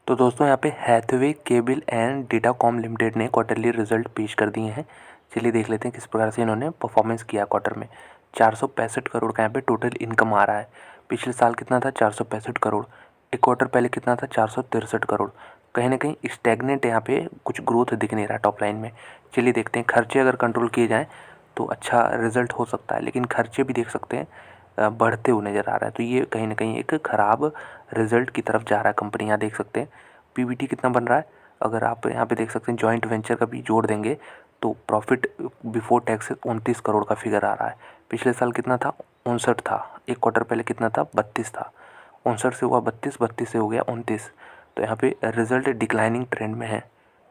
तो दोस्तों यहाँ पे Hathway cable and Datacom limited ने क्वार्टरली रिजल्ट पेश कर दिए हैं। चलिए देख लेते हैं किस प्रकार से इन्होंने परफॉर्मेंस किया क्वार्टर में। 465 करोड़ का यहाँ पे टोटल इनकम आ रहा है। पिछले साल कितना था? 465 करोड़। एक क्वार्टर पहले कितना था? 463 करोड़। कहीं ना कहीं स्टैग्नेंट यहाँ पे कुछ ग्रोथ दिख नहीं रहा टॉप लाइन में। चलिए देखते हैं, खर्चे अगर कंट्रोल किए जाएँ तो अच्छा रिजल्ट हो सकता है, लेकिन खर्चे भी देख सकते हैं बढ़ते हुए नज़र आ रहा है। तो ये कहीं ना कहीं एक ख़राब रिजल्ट की तरफ जा रहा है कंपनी। यहाँ देख सकते हैं पीबीटी कितना बन रहा है। अगर आप यहाँ पे देख सकते हैं जॉइंट वेंचर का भी जोड़ देंगे तो प्रॉफिट बिफोर टैक्स 29 करोड़ का फिगर आ रहा है। पिछले साल कितना था? 59 था। एक क्वार्टर पहले कितना था? 32 था। 59 से हुआ 32, 32 से हो गया 29। तो यहाँ पे रिजल्ट डिक्लाइनिंग ट्रेंड में है।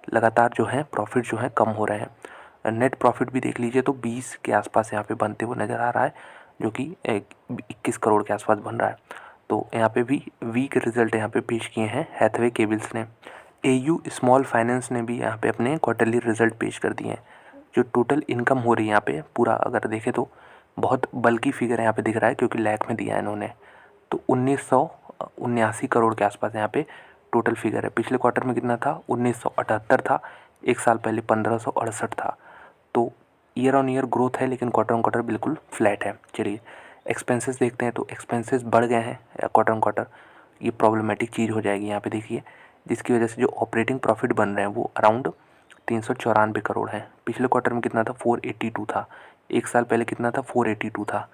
लगातार जो है प्रॉफिट जो है कम हो रहे हैं। नेट प्रॉफिट भी देख लीजिए तो 20 के आसपास यहाँ पे बनते हुए नज़र आ रहा है, जो कि 21 करोड़ के आसपास बन रहा है। तो यहाँ पे भी वीक रिजल्ट यहाँ पे पेश किए हैं हैथवे केबल्स ने। एयू स्मॉल फाइनेंस ने भी यहाँ पे अपने क्वार्टरली रिजल्ट पेश कर दिए हैं। जो टोटल इनकम हो रही है यहाँ पे पूरा अगर देखें तो बहुत बल्कि फिगर यहाँ पे दिख रहा है, क्योंकि लैख में दिया है इन्होंने। तो 1979 करोड़ के आसपास यहाँ पे टोटल फिगर है। पिछले क्वार्टर में कितना था? 1978 था। एक साल पहले 1568 था। तो ईयर ऑन ईयर ग्रोथ है, लेकिन क्वार्टर ऑन क्वार्टर बिल्कुल फ्लैट है। चलिए एक्सपेंसेस देखते हैं। तो एक्सपेंसेस बढ़ गए हैं क्वार्टर ऑन क्वार्टर। ये प्रॉब्लमेटिक चीज़ हो जाएगी यहाँ पे देखिए, जिसकी वजह से जो ऑपरेटिंग प्रॉफिट बन रहे हैं वो अराउंड 394 करोड़ है। पिछले क्वार्टर में कितना था? 482 था। एक साल पहले कितना था? 482 था।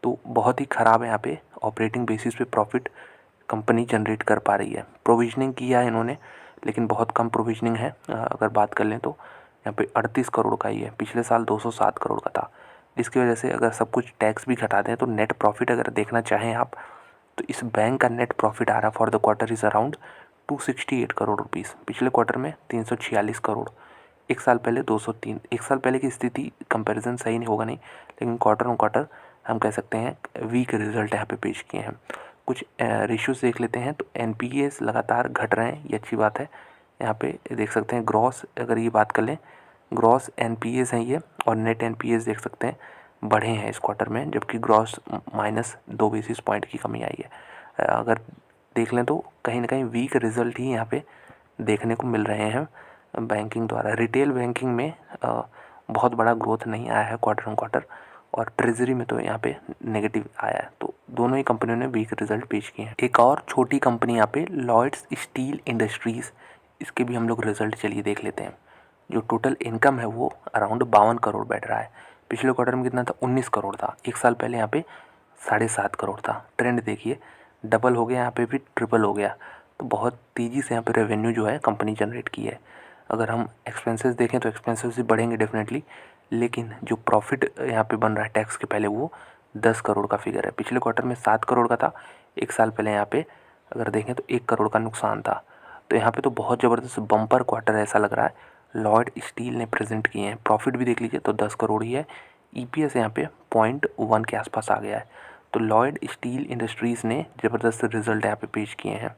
तो बहुत ही ख़राब है यहाँ पे ऑपरेटिंग बेसिस पे प्रॉफिट कंपनी जनरेट कर पा रही है। प्रोविजनिंग किया है इन्होंने, लेकिन बहुत कम प्रोविजनिंग है। अगर बात कर लें तो यहाँ पे 38 करोड़ का ही है। पिछले साल 207 करोड़ का था। इसकी वजह से अगर सब कुछ टैक्स भी घटा दें तो नेट प्रॉफिट अगर देखना चाहें आप, तो इस बैंक का नेट प्रॉफिट आ रहा for the quarter is around 268 crore rupees. पिछले क्वार्टर में 346 करोड़। एक साल पहले 203। एक साल पहले की स्थिति कंपैरिजन सही नहीं होगा नहीं, लेकिन क्वार्टर ऑन क्वार्टर हम कह सकते हैं वीक रिजल्ट यहाँ पे पेश किए हैं। कुछ रेशियोज़ देख लेते हैं। तो एनपीएस लगातार घट रहे हैं, ये अच्छी बात है। यहाँ पे देख सकते हैं ग्रॉस, अगर ये बात कर लें ग्रॉस एनपीएस हैं ये, और नेट एनपीएस देख सकते हैं बढ़े हैं इस क्वार्टर में, जबकि ग्रॉस -2 बेसिस पॉइंट की कमी आई है। अगर देख लें तो कहीं ना कहीं वीक रिजल्ट ही यहाँ पे देखने को मिल रहे हैं बैंकिंग द्वारा। रिटेल बैंकिंग में बहुत बड़ा ग्रोथ नहीं आया है क्वार्टर ऑन क्वार्टर, और ट्रेजरी में तो यहाँ पे नेगेटिव आया है। तो दोनों ही कंपनियों ने वीक रिजल्ट पेश किए हैं। एक और छोटी कंपनी यहाँ पे लॉयड्स स्टील इंडस्ट्रीज़, इसके भी हम लोग रिजल्ट चलिए देख लेते हैं। जो टोटल इनकम है वो अराउंड 52 करोड़ बैठ रहा है। पिछले क्वार्टर में कितना था? 19 करोड़ था। एक साल पहले यहाँ पे 7.5 करोड़ था। ट्रेंड देखिए, डबल हो गया, यहाँ पे भी ट्रिपल हो गया। तो बहुत तेज़ी से यहाँ पे रेवेन्यू जो है कंपनी जनरेट की है। अगर हम एक्सपेंसेस देखें तो एक्सपेंसेस भी बढ़ेंगे डेफिनेटली, लेकिन जो प्रॉफिट यहाँ पे बन रहा है टैक्स के पहले वो 10 करोड़ का फिगर है। पिछले क्वार्टर में 7 करोड़ का था। एक साल पहले यहाँ पे अगर देखें तो 1 करोड़ का नुकसान था। तो यहाँ पे तो बहुत ज़बरदस्त बम्पर क्वार्टर ऐसा लग रहा है लॉयड स्टील ने प्रेजेंट किए हैं। प्रॉफिट भी देख लीजिए तो 10 करोड़ ही है। ईपीएस यहाँ पे 0.1 के आसपास आ गया है। तो लॉयड स्टील इंडस्ट्रीज़ ने ज़बरदस्त रिजल्ट यहाँ पे पेश किए हैं।